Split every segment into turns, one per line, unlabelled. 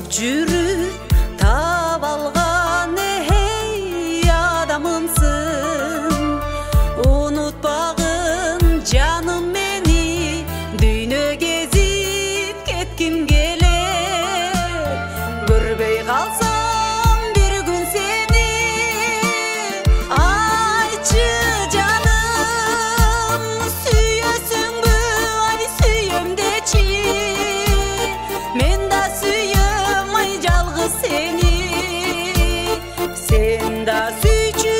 Озып жүрүп таап алган адамымсың. Унутпагын жаным мени, дүйнө кезип кетким келет. Көрбөй калсам бир күн сени, айтчы жаным, сүйөсүңбү, ай сүйөм дечи. Мен да сүйөм, ай жалгыз сени. Сен да сүйчү,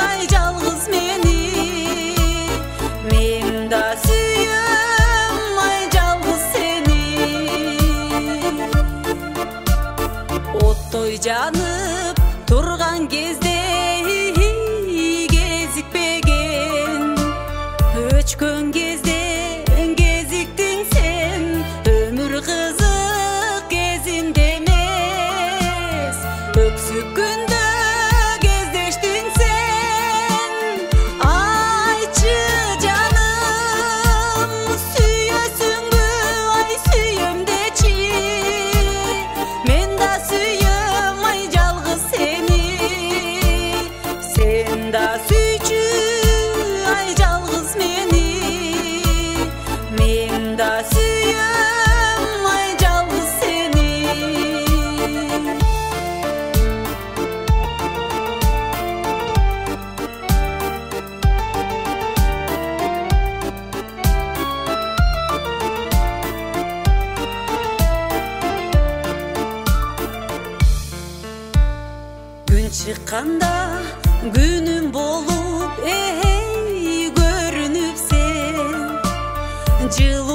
ай жалгыз мени. Мен да сүйөм, ай жалгыз сени. Оттой жанып турган кезде кезикпеген, өчкөн кезде кезиктиң сен. Өмүр кызык кезинде эмес, өксүк күндө кездештиң сен. Айтчы жаным, сүйөсүңбү, ай сүйөм дечи. Мен да сүйөм, ай жалгыз сени. Сен да сүйчү, ай жалгыз мени. Мен да сүйөм, ай жалгыз сени. Күн чыкканда күнүм болуп, көрүнүп сен. Жылуу